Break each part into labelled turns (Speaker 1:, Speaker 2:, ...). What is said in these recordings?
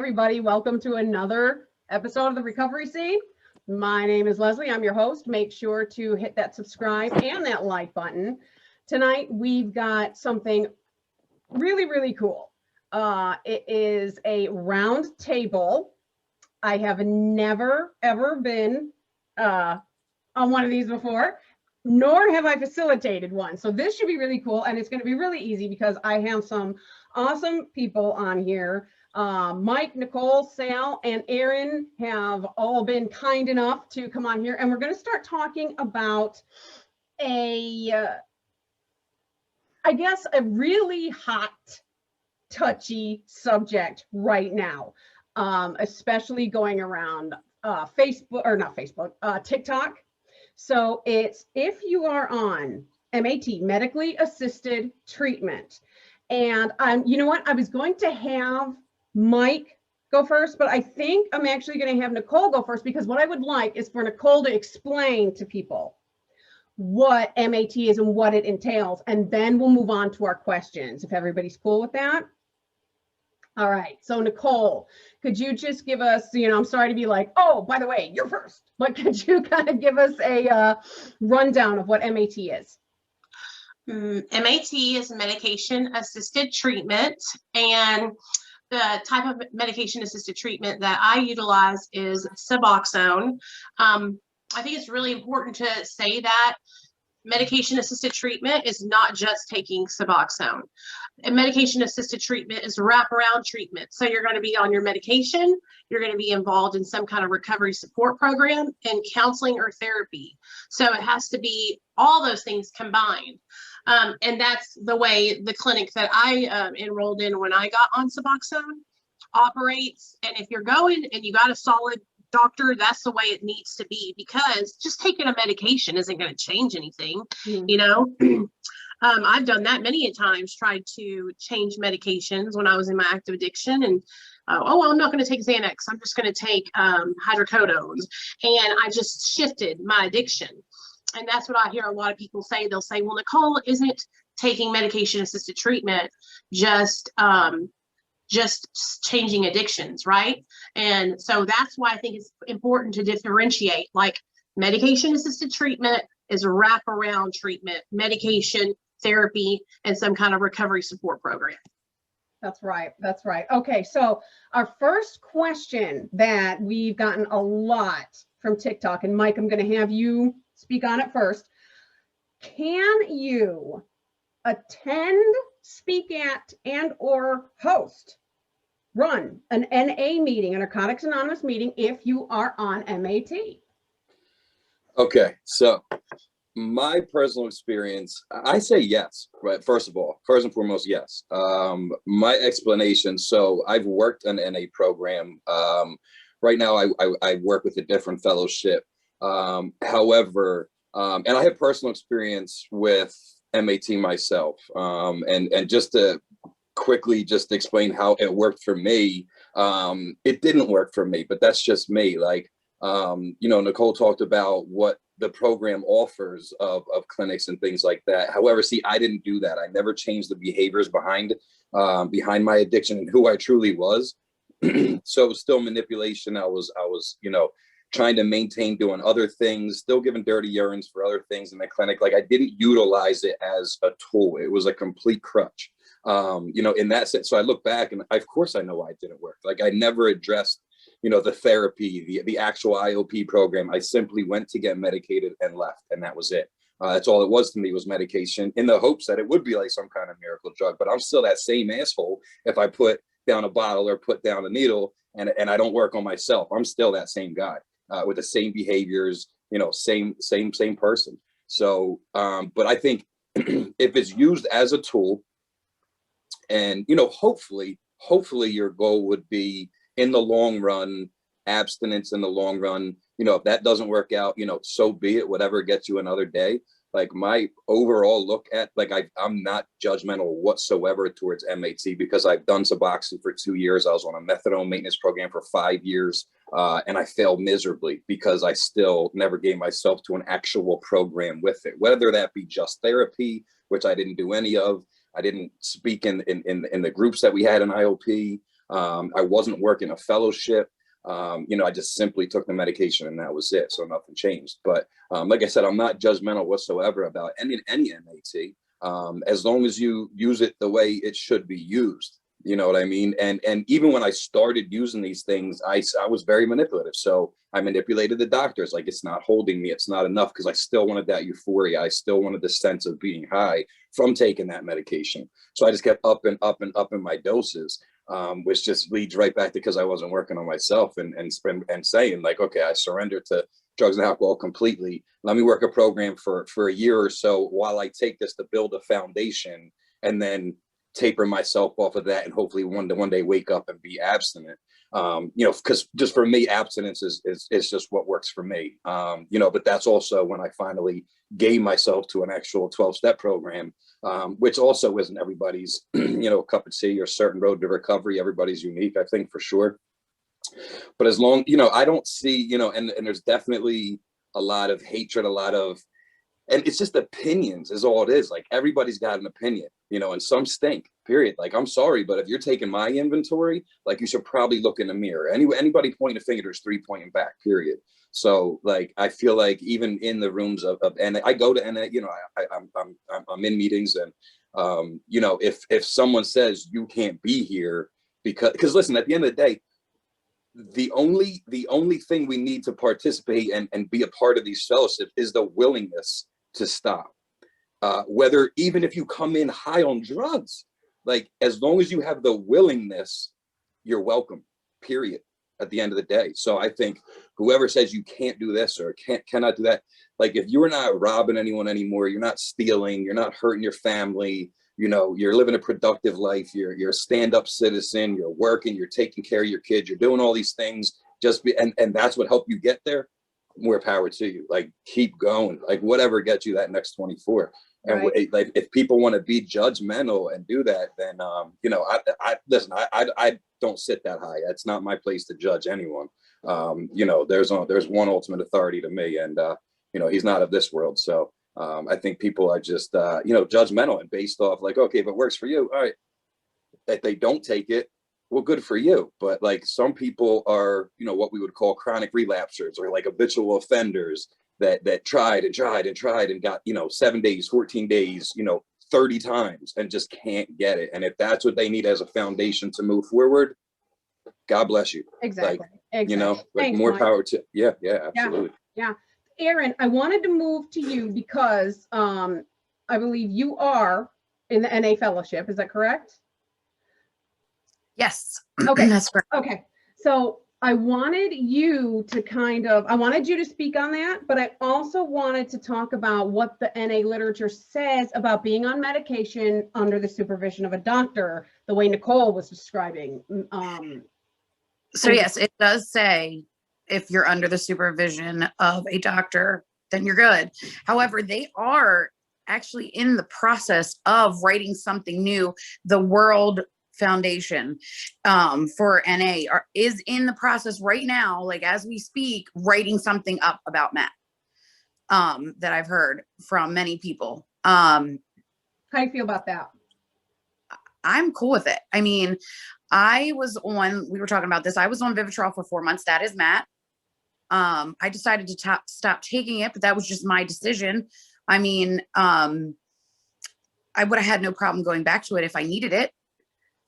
Speaker 1: everybody. Welcome to another episode of the Recovery Scene. My name is Leslie. I'm your host. Make sure to hit that subscribe and that like button. Tonight, we've got something really, really cool. It is a round table. I have never, ever been on one of these before, nor have I facilitated one. So this should be really cool, and it's going to be really easy because I have some awesome people on here. Mike, Nicole, Sal, and Aaron have all been kind enough to come on here, and we're going to start talking about I guess, a really hot, touchy subject right now, especially going around TikTok. So it's if you are on MAT, medically assisted treatment. And you know what? I was going to have Mike go first, but I think I'm actually going to have Nicole go first, because what I would like is for Nicole to explain to people what MAT is and what it entails, and then we'll move on to our questions, if everybody's cool with that. All right, so Nicole, could you just give us, I'm sorry to be like, oh, by the way, you're first, but could you kind of give us a rundown of what MAT is?
Speaker 2: MAT is medication-assisted treatment, and the type of medication-assisted treatment that I utilize is Suboxone. I think it's really important to say that medication-assisted treatment is not just taking Suboxone. And medication-assisted treatment is wraparound treatment. So you're going to be on your medication, you're going to be involved in some kind of recovery support program and counseling or therapy. So it has to be all those things combined. And that's the way the clinic that I enrolled in when I got on Suboxone operates. And if you're going and you got a solid doctor, that's the way it needs to be, because just taking a medication isn't going to change anything. I've done that many a times, tried to change medications when I was in my active addiction, and I'm not going to take Xanax, I'm just going to take hydrocodones, and I just shifted my addiction. And that's what I hear a lot of people say. They'll say, well, Nicole, isn't taking medication assisted treatment just changing addictions, right? And so that's why I think it's important to differentiate. Like, medication assisted treatment is wraparound treatment, medication, therapy, and some kind of recovery support program.
Speaker 1: That's right. That's right. Okay, so our first question that we've gotten a lot from TikTok, and Mike, I'm going to have you speak on it first. Can you attend, speak at, and or run an NA meeting, a Narcotics Anonymous meeting, if you are on MAT?
Speaker 3: Okay, so my personal experience, I say yes, right? First and foremost, yes. My explanation, so I've worked an NA program. Right now, I work with a different fellowship. However, and I have personal experience with MAT myself. And just to quickly just explain how it worked for me, it didn't work for me, but that's just me. Like, Nicole talked about what the program offers of clinics and things like that. However, see, I didn't do that. I never changed the behaviors behind my addiction and who I truly was. So it was still manipulation. I was, trying to maintain doing other things, still giving dirty urines for other things in the clinic. Like, I didn't utilize it as a tool. It was a complete crutch, in that sense. So I look back and of course I know why it didn't work. Like, I never addressed, the therapy, the actual IOP program. I simply went to get medicated and left, and that was it. That's all it was to me, was medication, in the hopes that it would be like some kind of miracle drug. But I'm still that same asshole if I put down a bottle or put down a needle and I don't work on myself. I'm still that same guy with the same behaviors, same person. So, but I think if it's used as a tool, and, hopefully your goal would be, in the long run, abstinence in the long run. If that doesn't work out, so be it, whatever gets you another day. Like, my overall look at, like, I'm not judgmental whatsoever towards MAT, because I've done Suboxone for 2 years. I was on a methadone maintenance program for 5 years, and I failed miserably because I still never gave myself to an actual program with it, whether that be just therapy, which I didn't do any of. I didn't speak in the groups that we had in IOP. I wasn't working a fellowship. I just simply took the medication and that was it. So nothing changed. But like I said, I'm not judgmental whatsoever about any MAT, as long as you use it the way it should be used. You know what I mean? And even when I started using these things, I was very manipulative. So I manipulated the doctors. Like, it's not holding me. It's not enough, because I still wanted that euphoria. I still wanted the sense of being high from taking that medication. So I just kept up and up and up in my doses, which just leads right back to, because I wasn't working on myself and saying like, okay, I surrendered to drugs and alcohol completely. Let me work a program for a year or so while I take this to build a foundation, and then taper myself off of that, and hopefully one day wake up and be abstinent. Because just for me, abstinence is just what works for me. But that's also when I finally gave myself to an actual 12-step program, which also isn't everybody's, cup of tea or certain road to recovery. Everybody's unique, I think, for sure. But as long, I don't see, and there's definitely a lot of hatred, and it's just opinions is all it is. Like, everybody's got an opinion, and some stink, period. Like, I'm sorry, but if you're taking my inventory, like, you should probably look in the mirror. Anybody pointing a finger, there's 3 pointing back, period. So, like, I feel like even in the rooms of and I go to, and I'm in meetings, and if someone says you can't be here because listen, at the end of the day, the only thing we need to participate and be a part of these fellowships is the willingness to stop. Whether even if you come in high on drugs, like, as long as you have the willingness, you're welcome, period, at the end of the day. So I think whoever says you can't do this or cannot do that, like, if you're not robbing anyone anymore, you're not stealing, you're not hurting your family, you're living a productive life, you're a stand-up citizen, you're working, you're taking care of your kids, you're doing all these things, and that's what helped you get there, more power to you. Like, keep going, like, whatever gets you that next 24. And
Speaker 1: Right.
Speaker 3: like, if people want to be judgmental and do that, then I listen, I don't sit that high. It's not my place to judge anyone. There's one ultimate authority to me, and he's not of this world. So I think people are just judgmental and based off, like, okay, if it works for you, all right. If they don't take it, well, good for you. But, like, some people are, what we would call chronic relapsers, or like habitual offenders that tried and got, 7 days, 14 days, 30 times, and just can't get it. And if that's what they need as a foundation to move forward, God bless you.
Speaker 1: Exactly.
Speaker 3: Like,
Speaker 1: Exactly. Thanks,
Speaker 3: more
Speaker 1: Mike.
Speaker 3: power to, yeah, absolutely.
Speaker 1: Yeah. Aaron, I wanted to move to you because I believe you are in the NA fellowship. Is that correct?
Speaker 4: Yes.
Speaker 1: Okay.
Speaker 4: That's correct.
Speaker 1: Okay. So I wanted you to speak on that, but I also wanted to talk about what the NA literature says about being on medication under the supervision of a doctor, the way Nicole was describing.
Speaker 4: So yes, it does say if you're under the supervision of a doctor, then you're good. However, they are actually in the process of writing something new. The World Foundation for NA is in the process right now, like as we speak, writing something up about Matt that I've heard from many people.
Speaker 1: How do you feel about that?
Speaker 4: I'm cool with it. I mean, we were talking about this. I was on Vivitrol for 4 months. That is Matt. I decided to stop taking it, but that was just my decision. I mean, I would have had no problem going back to it if I needed it.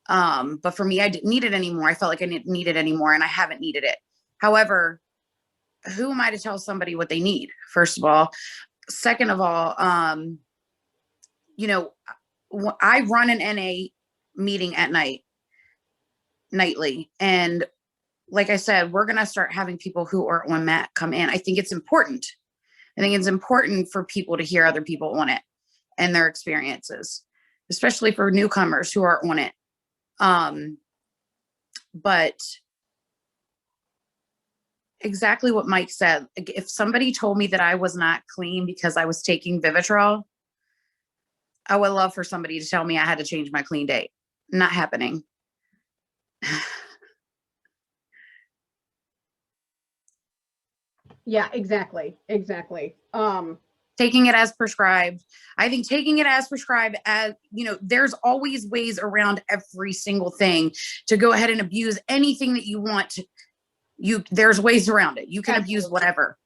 Speaker 4: But for me, I didn't need it anymore. I felt like I didn't need it anymore, and I haven't needed it. However, who am I to tell somebody what they need? First of all. Second of all, I run an NA meeting at nightly. And like I said, we're going to start having people who are on Matt come in. I think it's important. I think it's important for people to hear other people on it and their experiences, especially for newcomers who are on it. But exactly what Mike said, if somebody told me that I was not clean because I was taking Vivitrol, I would love for somebody to tell me I had to change my clean date. Not happening.
Speaker 1: Yeah, exactly.
Speaker 4: taking it as prescribed. I think taking it as prescribed, as you know, there's always ways around every single thing to go ahead and abuse anything that you want. There's ways around it. You can abuse whatever.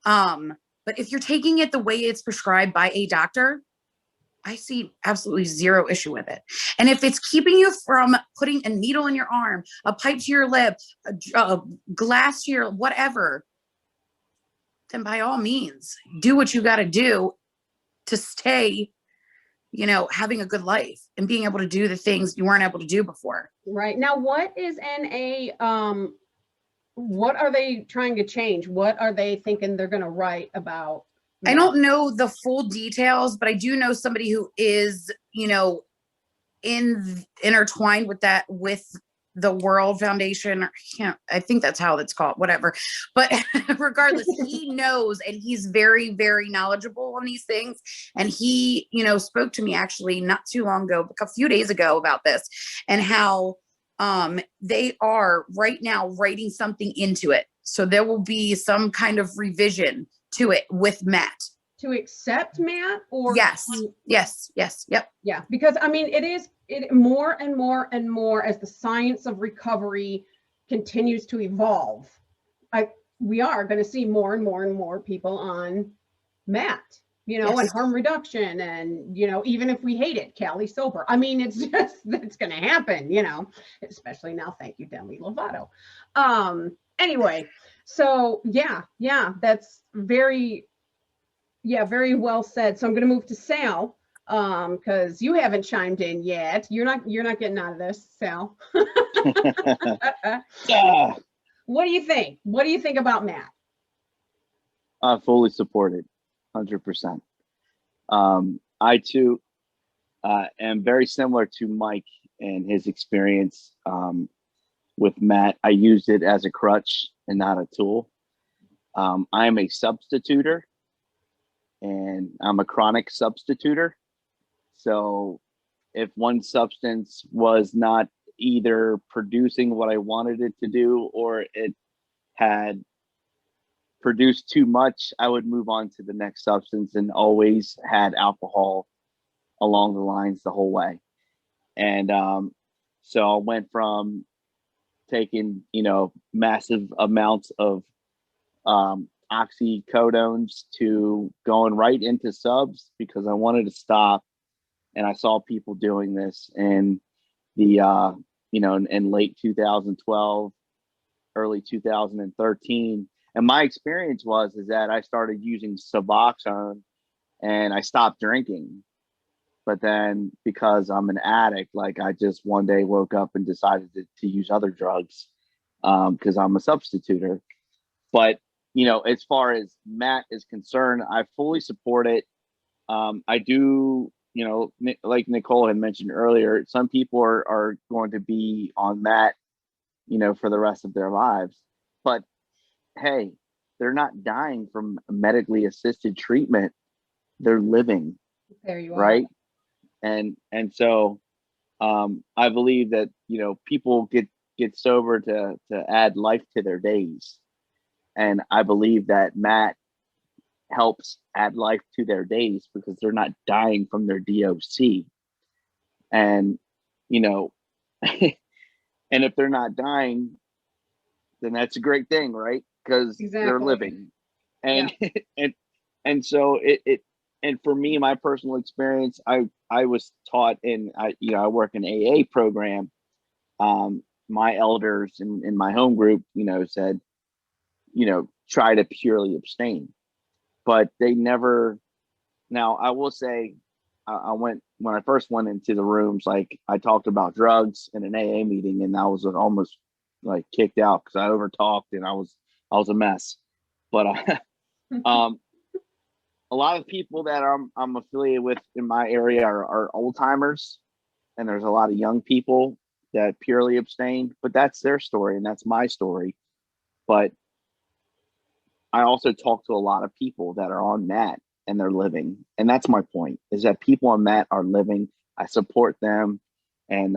Speaker 4: But if you're taking it the way it's prescribed by a doctor, I see absolutely zero issue with it. And if it's keeping you from putting a needle in your arm, a pipe to your lip, a glass to your whatever, then by all means, do what you got to do to stay, you know, having a good life and being able to do the things you weren't able to do before.
Speaker 1: Right. Now, what is NA? What are they trying to change? What are they thinking they're going to write about?
Speaker 4: I don't know the full details, but I do know somebody who is, you know, intertwined with that, with the World Foundation. I think that's how it's called, whatever. But regardless, he knows, and he's very, very knowledgeable on these things. And he, you know, spoke to me actually not too long ago, a few days ago, about this, and how they are right now writing something into it. So there will be some kind of revision to it with Matt.
Speaker 1: To accept Matt, or
Speaker 4: yes, yep.
Speaker 1: Yeah, because I mean, it more and more and more as the science of recovery continues to evolve. We are going to see more and more and more people on Matt, you know, and harm reduction, and you know, even if we hate it, Cali sober. I mean, it's going to happen, you know, especially now. Thank you, Demi Lovato. Anyway, so yeah, that's very well said. So I'm going to move to Sal, because you haven't chimed in yet. You're not getting out of this, Sal.
Speaker 5: Yeah.
Speaker 1: What do you think? What do you think about Matt?
Speaker 5: I fully support it, 100%. I too am very similar to Mike and his experience with Matt. I used it as a crutch and not a tool. I am a substituter, and I'm a chronic substituter. So if one substance was not either producing what I wanted it to do, or it had produced too much, I would move on to the next substance, and always had alcohol along the lines the whole way. And so I went from taking, you know, massive amounts of oxycodones to going right into subs, because I wanted to stop. And I saw people doing this in the, you know, in late 2012, early 2013. And my experience is that I started using Suboxone and I stopped drinking. But then, because I'm an addict, like, I just one day woke up and decided to use other drugs, because I'm a substituter. But, you know, as far as Matt is concerned, I fully support it. I do, you know, like Nicole had mentioned earlier, some people are going to be on Matt, you know, for the rest of their lives. But hey, they're not dying from medically assisted treatment. They're living.
Speaker 1: There you are.
Speaker 5: Right. And so I believe that, you know, people get sober to add life to their days. And I believe that Matt helps add life to their days, because they're not dying from their DOC. And, you know, and if they're not dying, then that's a great thing, right? Because they're living. And and so it and for me, my personal experience, I was taught I work in AA program. My elders in my home group, you know, said, you know, try to purely abstain. But they never. Now, I will say, when I first went into the rooms, like, I talked about drugs in an AA meeting, and I was almost like kicked out because I overtalked and I was a mess. But a lot of people that I'm affiliated with in my area are old timers, and there's a lot of young people that purely abstain. But that's their story, and that's my story. But I also talk to a lot of people that are on Matt and they're living. And that's my point, is that people on Matt are living. I support them. And,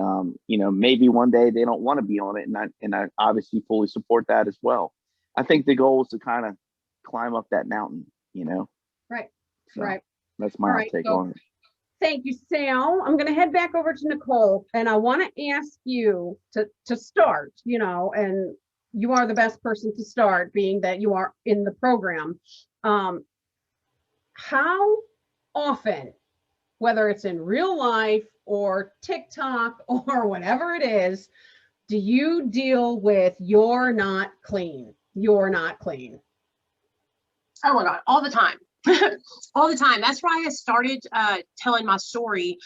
Speaker 5: you know, maybe one day they don't want to be on it. And I obviously fully support that as well. I think the goal is to kind of climb up that mountain, you know?
Speaker 1: Right.
Speaker 5: So
Speaker 1: Right.
Speaker 5: that's my
Speaker 1: All
Speaker 5: hot
Speaker 1: right,
Speaker 5: take
Speaker 1: so
Speaker 5: on it.
Speaker 1: thank you, Sal. I'm going to head back over to Nicole, and I want to ask you to start, and you are the best person to start, being that you are in the program. How often, whether it's in real life or TikTok or whatever it is, do you deal with "you're not clean"? You're not clean.
Speaker 2: Oh my God, all the time. All the time. That's why I started telling my story.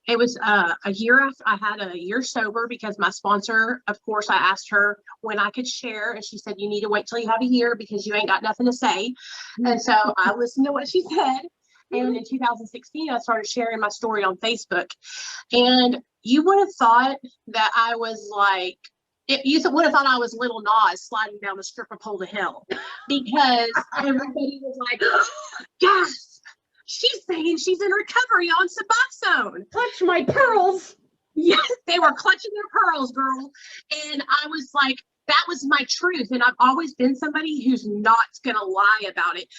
Speaker 2: It was a year after I had a year sober, because my sponsor, of course, I asked her when I could share, and she said, you need to wait till you have a year because you ain't got nothing to say. And so I listened to what she said. And in 2016, I started sharing my story on Facebook. And you would have thought that I was like, you would have thought I was Little Nas sliding down the stripper pole to hell, because everybody was like, yes, she's saying she's in recovery on Suboxone.
Speaker 1: Clutch my pearls.
Speaker 2: Yes, they were clutching their pearls, girl. And I was like, that was my truth. And I've always been somebody who's not going to lie about it.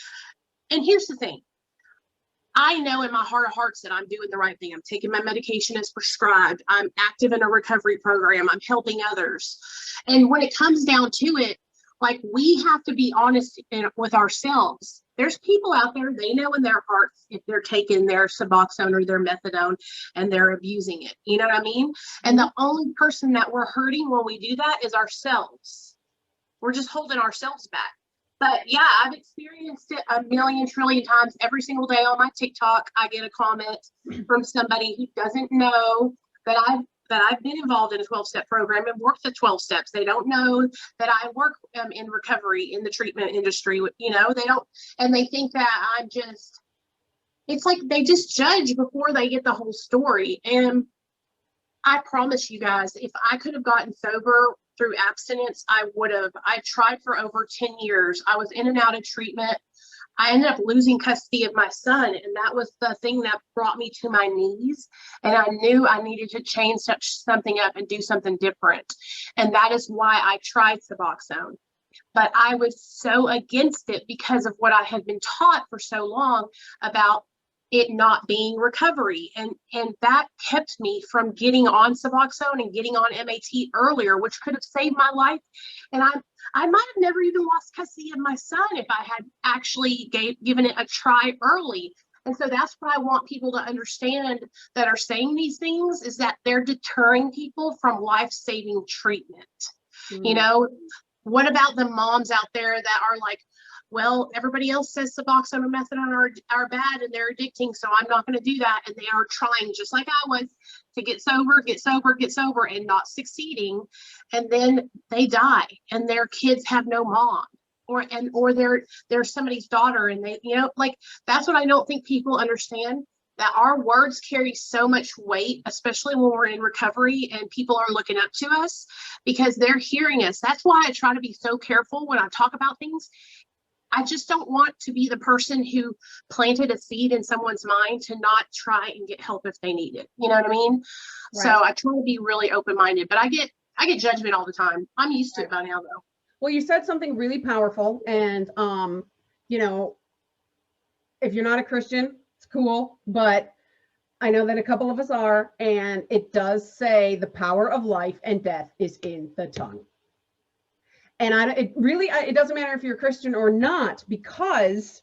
Speaker 2: And here's the thing. I know in my heart of hearts that I'm doing the right thing. I'm taking my medication as prescribed. I'm active in a recovery program. I'm helping others. And when it comes down to it, like, we have to be honest with ourselves. There's people out there, they know in their hearts if they're taking their Suboxone or their methadone and they're abusing it. You know what I mean? And the only person that we're hurting when we do that is ourselves. We're just holding ourselves back. But yeah, I've experienced it a million trillion times. Every single day on my TikTok, I get a comment from somebody who doesn't know that I've been involved in a 12-step program and worked the 12 steps. They don't know that I work in recovery in the treatment industry. They don't, and they think that I'm just, it's like they just judge before they get the whole story. And I promise you guys, if I could have gotten sober through abstinence, I would have. I tried for over 10 years. I was in and out of treatment. I ended up losing custody of my son, and that was the thing that brought me to my knees. And I knew I needed to change something up and do something different. And that is why I tried Suboxone. But I was so against it because of what I had been taught for so long about it not being recovery. And that kept me from getting on Suboxone and getting on MAT earlier, which could have saved my life. And I might have never even lost custody of my son if I had actually given it a try early. And so that's what I want people to understand that are saying these things, is that they're deterring people from life-saving treatment. What about the moms out there that are like, well, everybody else says Suboxone or methadone are bad and they're addicting, so I'm not going to do that. And they are trying, just like I was, to get sober, and not succeeding. And then they die and their kids have no mom, or they're somebody's daughter. And they, that's what I don't think people understand, that our words carry so much weight, especially when we're in recovery and people are looking up to us because they're hearing us. That's why I try to be so careful when I talk about things. I just don't want to be the person who planted a seed in someone's mind to not try and get help if they need it. You know what I mean? Right. So I try to be really open-minded, but I get judgment all the time. I'm used to it by now, though.
Speaker 1: Well, you said something really powerful, and if you're not a Christian, it's cool, but I know that a couple of us are, and it does say the power of life and death is in the tongue. And it doesn't matter if you're a Christian or not, because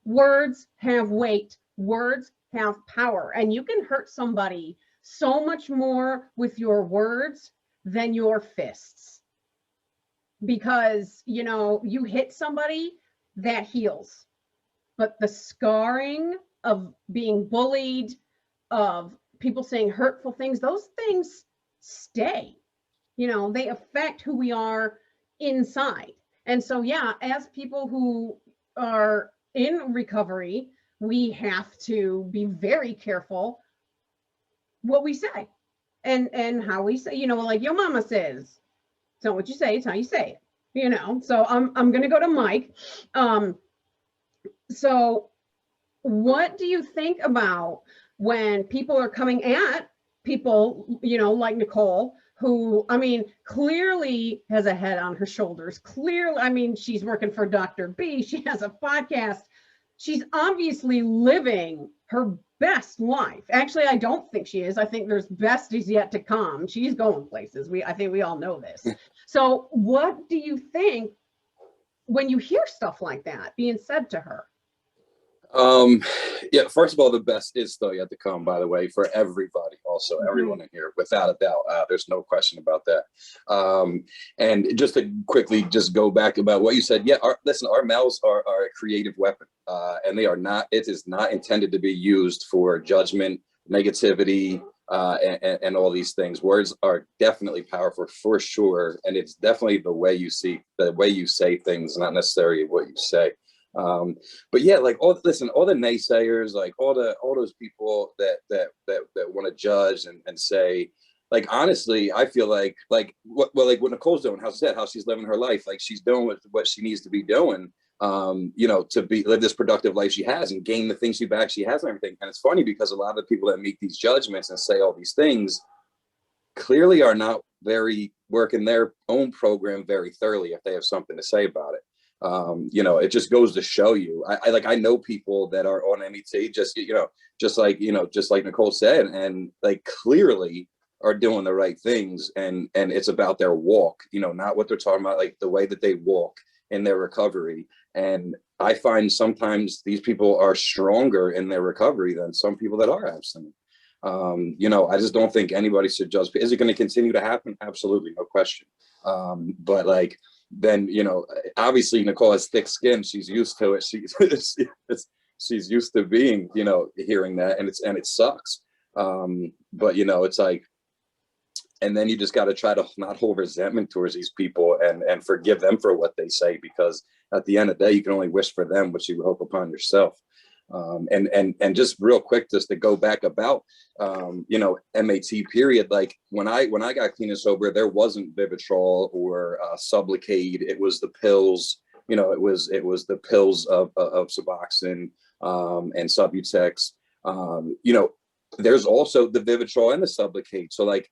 Speaker 1: words have weight, words have power, and you can hurt somebody so much more with your words than your fists. Because, you hit somebody, that heals. But the scarring of being bullied, of people saying hurtful things, those things stay. They affect who we are inside. And so, yeah, as people who are in recovery, we have to be very careful what we say and how we say, like your mama says, it's not what you say, it's how you say it, so I'm going to go to Mike. So what do you think about when people are coming at people, like Nicole, who, clearly has a head on her shoulders. Clearly, she's working for Dr. B. She has a podcast. she's obviously living her best life. Actually, I don't think she is. I think there's best is yet to come. She's going places. I think we all know this. So what do you think when you hear stuff like that being said to her?
Speaker 3: Yeah, first of all, the best is still yet to come, by the way, for everybody, also everyone in here, without a doubt. There's no question about that. And just to quickly just go back about what you said, yeah, listen, our mouths are a creative weapon, and they are not, it is not intended to be used for judgment, negativity, and all these things. Words are definitely powerful for sure, and it's definitely the way you say things, not necessarily what you say. But yeah, like all the naysayers, like all those people that want to judge and say, like, honestly, I feel like like what Nicole's doing, how she's living her life, like she's doing what she needs to be doing, to live this productive life she has and gain the things she actually has and everything. And it's funny because a lot of the people that make these judgments and say all these things clearly are not very working their own program very thoroughly if they have something to say about it. It just goes to show you. I know people that are on MET, just like Nicole said, and like clearly are doing the right things, and it's about their walk, not what they're talking about, like the way that they walk in their recovery. And I find sometimes these people are stronger in their recovery than some people that are abstinent. I just don't think anybody should judge. Is it going to continue to happen? Absolutely, no question. But like, then obviously Nicole has thick skin. She's used to it. She's used to being, hearing that, and it sucks. But it's like, and then you just got to try to not hold resentment towards these people and forgive them for what they say, because at the end of the day, you can only wish for them what you hope upon yourself. And just real quick, just to go back about, MAT period. Like when I got clean and sober, there wasn't Vivitrol or Sublocade. It was the pills. It was the pills of Suboxone and Subutex. There's also the Vivitrol and the Sublocade. So like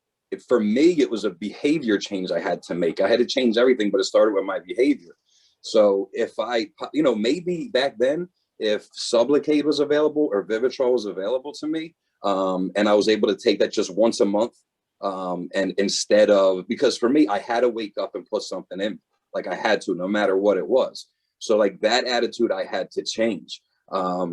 Speaker 3: for me, it was a behavior change I had to make. I had to change everything, but it started with my behavior. So if I, maybe back then, if Sublocade was available or Vivitrol was available to me, and I was able to take that just once a month, and instead of, because for me, I had to wake up and put something in, like I had to, no matter what it was. So like that attitude I had to change. I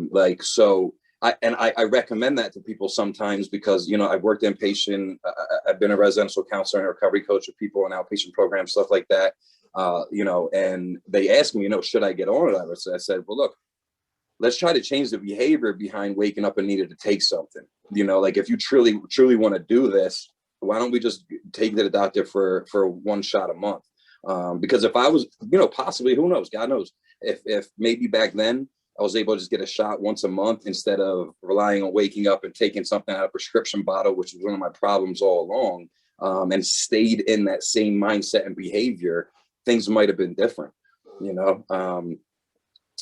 Speaker 3: recommend that to people sometimes because, I've worked inpatient, I've been a residential counselor and a recovery coach with people in outpatient programs, stuff like that. And they asked me, should I get on it? I said, well, look, let's try to change the behavior behind waking up and needing to take something. Like if you truly want to do this, why don't we just take it to the doctor for one shot a month? Because if I was, possibly, who knows, God knows, if maybe back then I was able to just get a shot once a month instead of relying on waking up and taking something out of a prescription bottle, which was one of my problems all along, and stayed in that same mindset and behavior, things might have been different,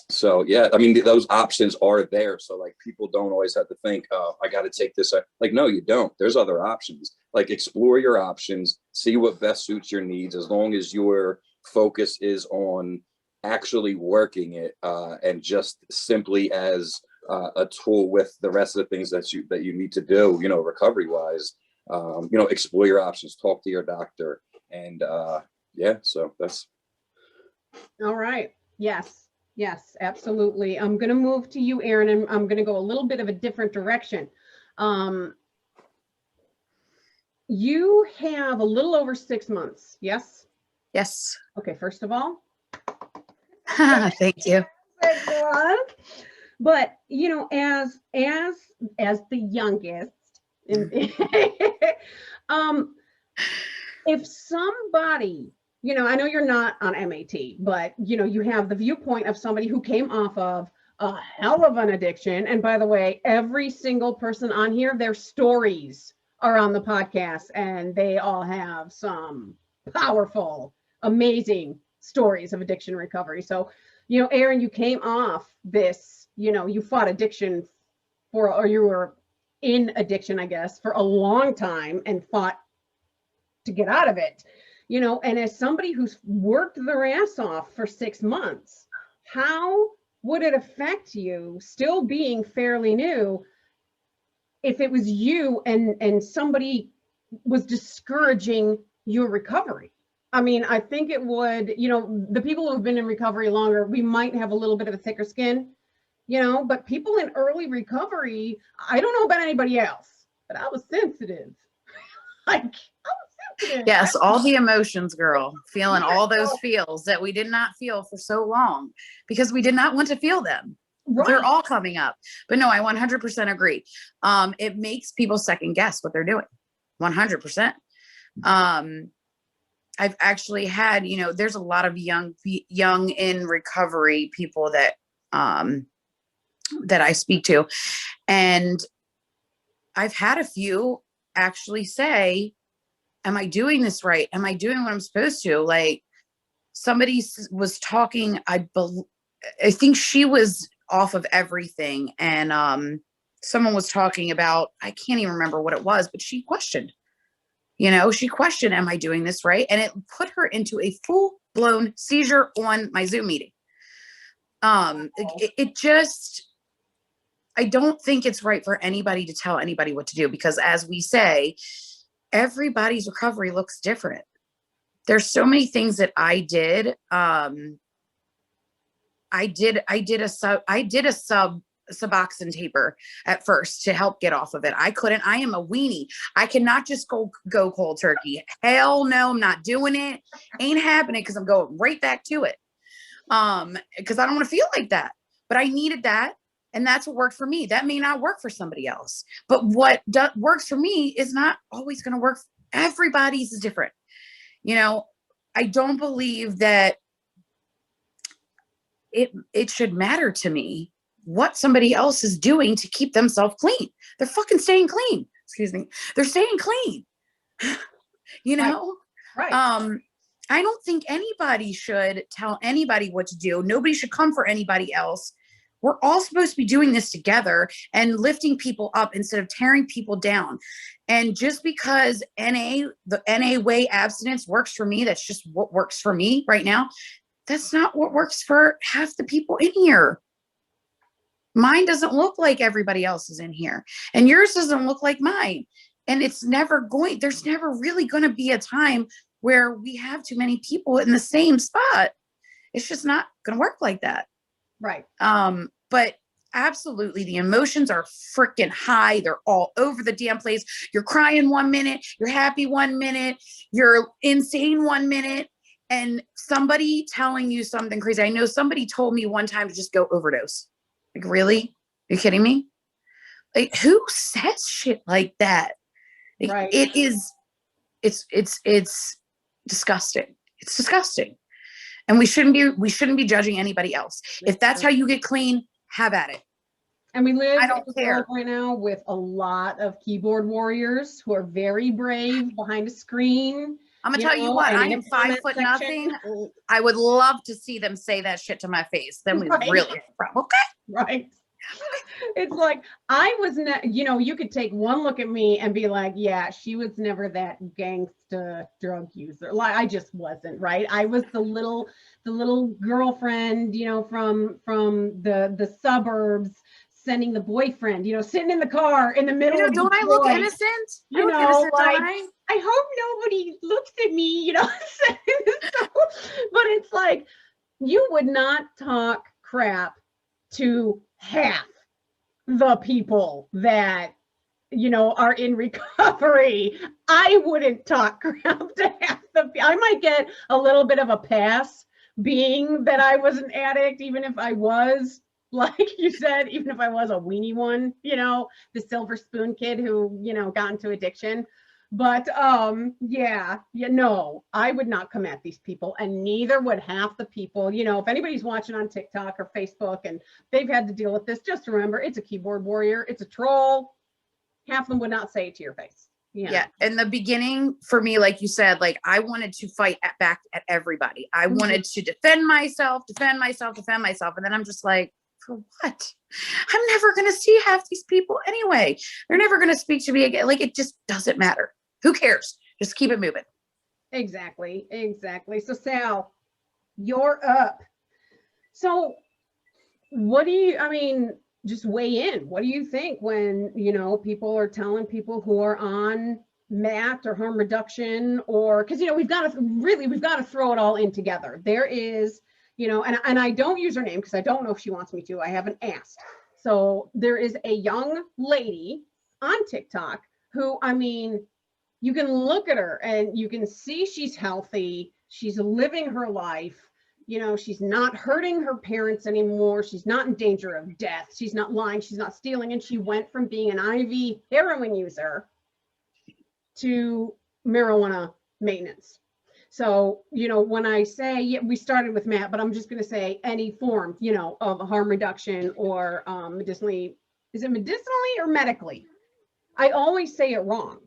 Speaker 3: So yeah, I mean, those options are there. So like people don't always have to think, oh, I got to take this. Like, no, you don't. There's other options. Like explore your options, see what best suits your needs, as long as your focus is on actually working it, and just simply as a tool with the rest of the things that you need to do, recovery wise. Explore your options, talk to your doctor, and yeah, so that's
Speaker 1: All right. Yes, absolutely. I'm going to move to you, Aaron, and I'm going to go a little bit of a different direction. You have a little over 6 months, yes?
Speaker 4: Yes.
Speaker 1: Okay, first of all,
Speaker 4: Thank you.
Speaker 1: but as the youngest, if somebody, I know you're not on MAT, but you have the viewpoint of somebody who came off of a hell of an addiction. And by the way, every single person on here, their stories are on the podcast, and they all have some powerful, amazing stories of addiction recovery. So, Aaron, you came off this, you fought addiction or you were in addiction, I guess, for a long time and fought to get out of it. And as somebody who's worked their ass off for 6 months, how would it affect you still being fairly new if it was you and somebody was discouraging your recovery? I mean, I think it would, you know, the people who've been in recovery longer, we might have a little bit of a thicker skin, you know, but people in early recovery, I don't know about anybody else, but I was sensitive. Like, I was sensitive.
Speaker 4: Yes, all the emotions, girl, feeling
Speaker 1: Yeah,
Speaker 4: all those feels that we did not feel for so long because we did not want to feel them.
Speaker 1: right.
Speaker 4: They're all coming up. But no, I 100% agree. It makes people second guess what they're doing. 100%. I've actually had, you know, there's a lot of young in recovery people that that I speak to, and I've had a few actually say, am I doing this right? Am I doing what I'm supposed to? Like, somebody was talking, I think she was off of everything, and someone was talking about, I can't even remember what it was, but she questioned, you know, am I doing this right? And it put her into a full-blown seizure on my Zoom meeting. It just, I don't think it's right for anybody to tell anybody what to do, because as we say, everybody's recovery looks different. There's so many things that I did. I did a Suboxone taper at first to help get off of it. I couldn't. I am a weenie. I cannot just go cold turkey. Hell no, I'm not doing it. Ain't happening, because I'm going right back to it. Because I don't want to feel like that. But I needed that. And that's what worked for me. That may not work for somebody else. But what works for me is not always going to work. Everybody's is different. You know, I don't believe that it should matter to me what somebody else is doing to keep themselves clean. They're fucking staying clean. Excuse me. They're staying clean. You know?
Speaker 1: Right.
Speaker 4: I don't think anybody should tell anybody what to do. Nobody should come for anybody else. We're all supposed to be doing this together and lifting people up instead of tearing people down. And just because the NA way abstinence works for me, that's just what works for me right now. That's not what works for half the people in here. Mine doesn't look like everybody else's in here, and yours doesn't look like mine. And there's never really going to be a time where we have too many people in the same spot. It's just not going to work like that.
Speaker 1: Right.
Speaker 4: But absolutely, the emotions are freaking high. They're all over the damn place. You're crying 1 minute, you're happy 1 minute, you're insane 1 minute, and somebody telling you something crazy. I know somebody told me one time to just go overdose. Like, really? Are you kidding me? Like, who says shit like that? Like,
Speaker 1: Right.
Speaker 4: It's disgusting. It's disgusting. And we shouldn't be judging anybody else. If that's how you get clean, have at it.
Speaker 1: And we live
Speaker 4: I don't
Speaker 1: in a
Speaker 4: care.
Speaker 1: world right now with a lot of keyboard warriors who are very brave behind a screen.
Speaker 4: I'm gonna tell you what, I am 5 foot nothing. I would love to see them say that shit to my face. Then we really have a problem. Okay.
Speaker 1: Right. It's like, I was not, you know, you could take one look at me and be like, yeah, she was never that gangsta drug user. Like, I just wasn't, right? I was the little girlfriend, you know, from the suburbs, sending the boyfriend, you know, sitting in the car in the middle of
Speaker 4: Don't I look innocent?
Speaker 1: You know,
Speaker 4: innocent,
Speaker 1: like,
Speaker 4: I
Speaker 1: hope nobody looks at me, you know. But it's like, you would not talk crap to half the people that, you know, are in recovery. I wouldn't talk crap to half the people. I might get a little bit of a pass being that I was an addict, even if I was, like you said, even if I was a weenie one, you know, the silver spoon kid who, you know, got into addiction. But no, I would not come at these people, and neither would half the people. You know, if anybody's watching on TikTok or Facebook and they've had to deal with this, just remember, it's a keyboard warrior, it's a troll. Half of them would not say it to your face.
Speaker 4: Yeah. In the beginning, for me, like you said, like, I wanted to fight back at everybody. I wanted to defend myself. And then I'm just like, for what? I'm never going to see half these people anyway. They're never going to speak to me again. Like, it just doesn't matter. Who cares? Just keep it moving.
Speaker 1: Exactly. So Sal, you're up. So what do you, I mean, just weigh in. What do you think when, people are telling people who are on MAT or harm reduction, or, because, we've got to throw it all in together. There is, and I don't use her name because I don't know if she wants me to. I haven't asked. So there is a young lady on TikTok who, I mean, you can look at her and you can see she's healthy. She's living her life. She's not hurting her parents anymore. She's not in danger of death. She's not lying. She's not stealing. And she went from being an IV heroin user to marijuana maintenance. So, when I say, yeah, we started with Matt, but I'm just going to say any form, of harm reduction or medicinally, is it medicinally or medically? I always say it wrong.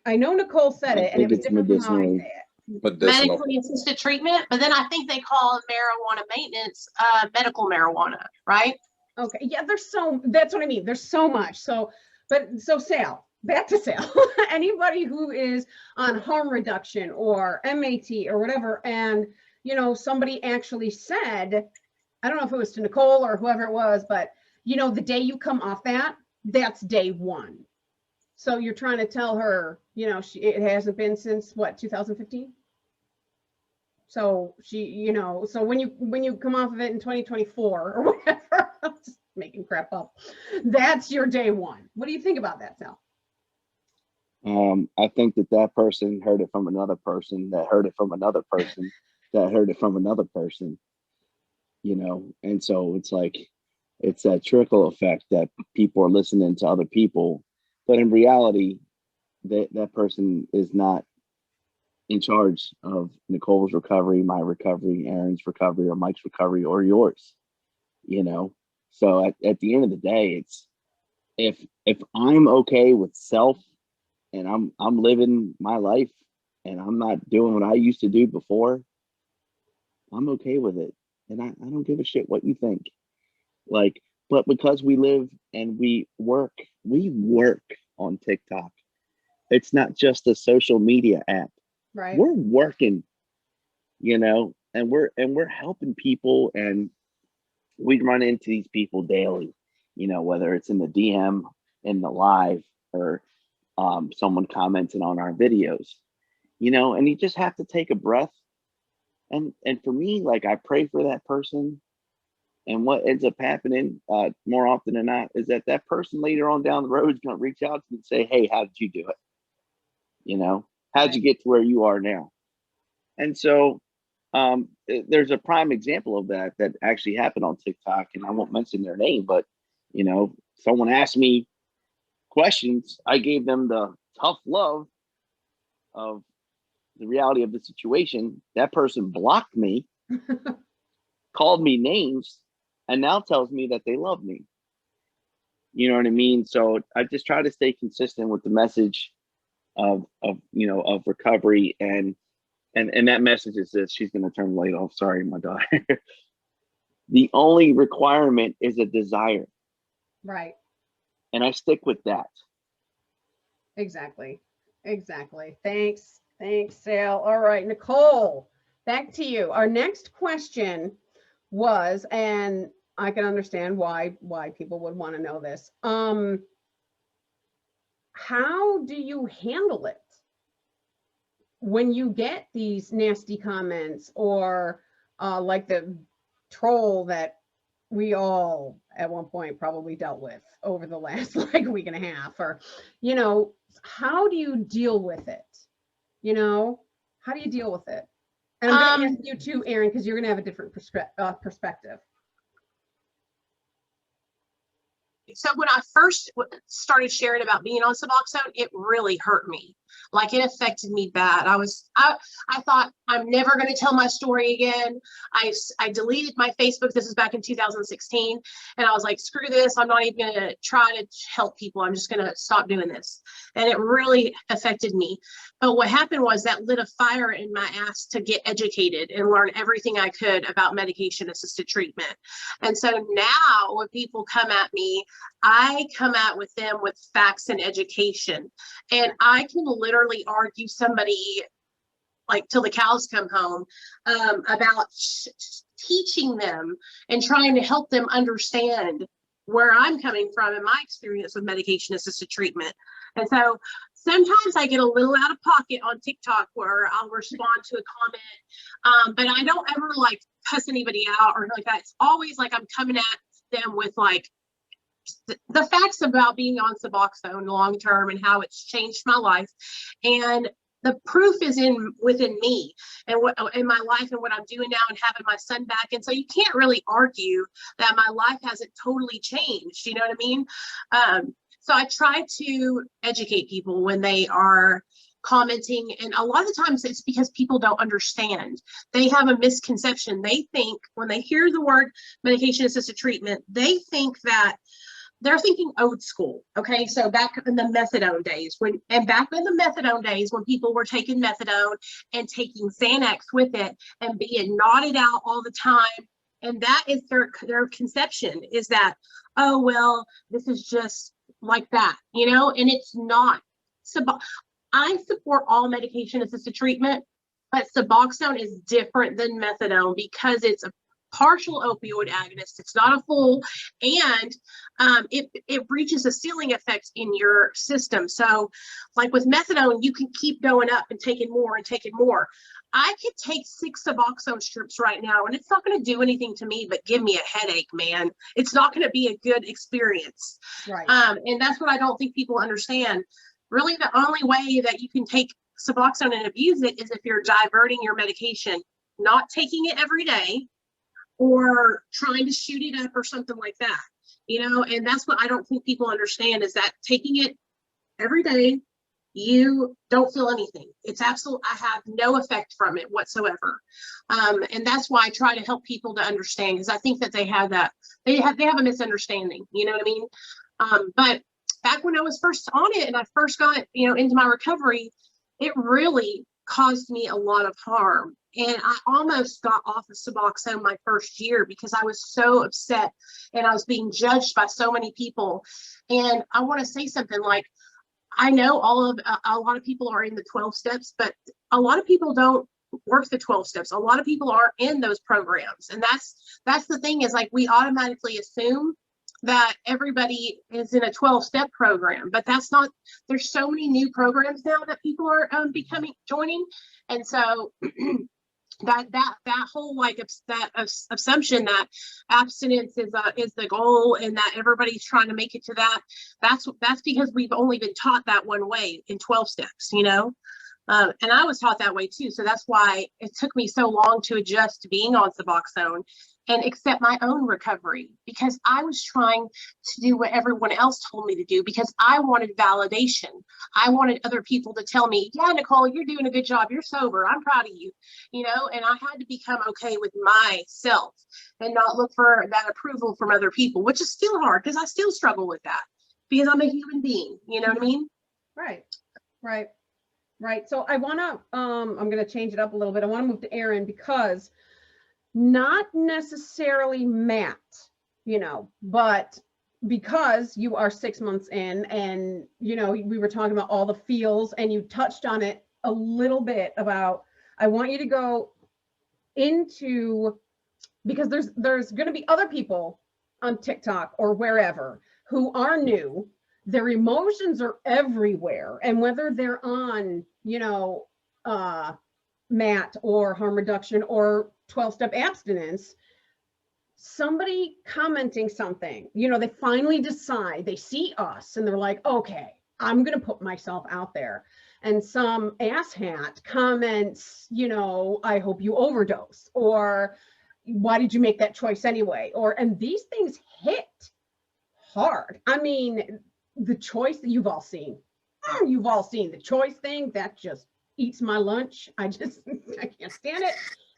Speaker 1: I know Nicole said it, and it was different from how I say it.
Speaker 3: Medicinal.
Speaker 2: Medically assisted treatment, but then I think they call marijuana maintenance medical marijuana, right?
Speaker 1: Okay, yeah, that's what I mean. There's so much. So Sal, back to Sal. Anybody who is on harm reduction or MAT or whatever, and somebody actually said, I don't know if it was to Nicole or whoever it was, but the day you come off that's day one. So you're trying to tell her, it hasn't been since what, 2015? So she, so when you come off of it in 2024 or whatever, I'm just making crap up. That's your day one. What do you think about that, Sal?
Speaker 5: I think that person heard it from another person that heard it from another person that heard it from another person, and so it's like, it's that trickle effect that people are listening to other people, but in reality, that person is not in charge of Nicole's recovery, my recovery, Aaron's recovery, or Mike's recovery, or yours, So at the end of the day, it's if I'm okay with self and I'm living my life and I'm not doing what I used to do before, I'm okay with it. And I don't give a shit what you think. But because we live and we work on TikTok. It's not just a social media app.
Speaker 1: Right.
Speaker 5: We're working, and we're helping people, and we run into these people daily, whether it's in the DM, in the live, or someone commenting on our videos, and you just have to take a breath. And for me, like, I pray for that person. And what ends up happening more often than not is that person later on down the road is going to reach out to you and say, hey, how did you do it? How'd you get to where you are now? And so there's a prime example of that actually happened on TikTok, and I won't mention their name, but, someone asked me questions. I gave them the tough love of the reality of the situation. That person blocked me, called me names, and now tells me that they love me. You know what I mean? So I just try to stay consistent with the message of recovery, and that message is this. She's going to turn the light off. Sorry, my daughter. The only requirement is a desire.
Speaker 1: Right.
Speaker 5: And I stick with that.
Speaker 1: Exactly. Thanks, Sal. All right, Nicole, back to you. Our next question was, and I can understand why people would want to know this. How do you handle it when you get these nasty comments, or like the troll that we all at one point probably dealt with over the last week and a half, or, how do you deal with it? How do you deal with it? And I'm going to ask you too, Aaron, because you're going to have a different perspective.
Speaker 2: So when I first started sharing about being on Suboxone, it really hurt me. Like, it affected me bad. I thought, I'm never going to tell my story again. I deleted my Facebook. This is back in 2016. And I was like, screw this. I'm not even going to try to help people. I'm just going to stop doing this. And it really affected me. But what happened was that lit a fire in my ass to get educated and learn everything I could about medication assisted treatment. And so now when people come at me, I come out with them with facts and education. And I can literally argue somebody like till the cows come home about teaching them and trying to help them understand where I'm coming from and my experience with medication assisted treatment. And so sometimes I get a little out of pocket on TikTok where I'll respond to a comment, but I don't ever like cuss anybody out or like that. It's always like I'm coming at them with like the facts about being on Suboxone long term and how it's changed my life. And the proof is within me and what in my life and what I'm doing now and having my son back. And so you can't really argue that my life hasn't totally changed. You know what I mean? So I try to educate people when they are commenting. And a lot of times it's because people don't understand. They have a misconception. They think when they hear the word medication assisted treatment, they think that they're thinking old school. Okay. So back in the methadone days when people were taking methadone and taking Xanax with it and being nodded out all the time. And that is their conception is that, oh, well, this is just like that, you know, and it's not. I support all medication assisted treatment, but Suboxone is different than methadone because it's a partial opioid agonist. It's not a full, and it reaches a ceiling effect in your system. So like with methadone, you can keep going up and taking more and taking more. I could take 6 Suboxone strips right now and it's not going to do anything to me but give me a headache, man. It's not going to be a good experience.
Speaker 1: Right.
Speaker 2: And that's what I don't think people understand. Really, the only way that you can take Suboxone and abuse it is if you're diverting your medication, not taking it every day, or trying to shoot it up or something like that, you know. And that's what I don't think people understand is that taking it every day, you don't feel anything. It's absolute. I have no effect from it whatsoever. And that's why I try to help people to understand, because I think that they have a misunderstanding, you know what I mean? But back when I was first on it and I first got, you know, into my recovery, it really caused me a lot of harm. And I almost got off of Suboxone my first year because I was so upset and I was being judged by so many people. And I want to say something like, I know a lot of people are in the 12 steps, but a lot of people don't work the 12 steps. A lot of people aren't in those programs. And that's the thing is like, we automatically assume that everybody is in a 12-step program, but that's not. There's so many new programs now that people are joining. And so that whole like that assumption that abstinence is the goal and that everybody's trying to make it to that's because we've only been taught that one way in 12 steps, you know. And I was taught that way too. So that's why it took me so long to adjust to being on Suboxone and accept my own recovery, because I was trying to do what everyone else told me to do because I wanted validation. I wanted other people to tell me, yeah, Nicole, you're doing a good job. You're sober. I'm proud of you, you know, and I had to become okay with myself and not look for that approval from other people, which is still hard because I still struggle with that because I'm a human being. You know what I mean?
Speaker 1: Right. So I want to, I'm going to change it up a little bit. I want to move to Aaron because not necessarily Matt, you know, but because you are 6 months in and, you know, we were talking about all the feels and you touched on it a little bit about, I want you to go into, because there's going to be other people on TikTok or wherever who are new. Their emotions are everywhere. And whether they're on, you know, MAT or harm reduction or 12-step abstinence, somebody commenting something, you know, they finally decide, they see us and they're like, okay, I'm going to put myself out there. And some asshat comments, you know, I hope you overdose, or why did you make that choice anyway? And these things hit hard. I mean, the choice that you've all seen the choice thing that just eats my lunch. I can't stand it.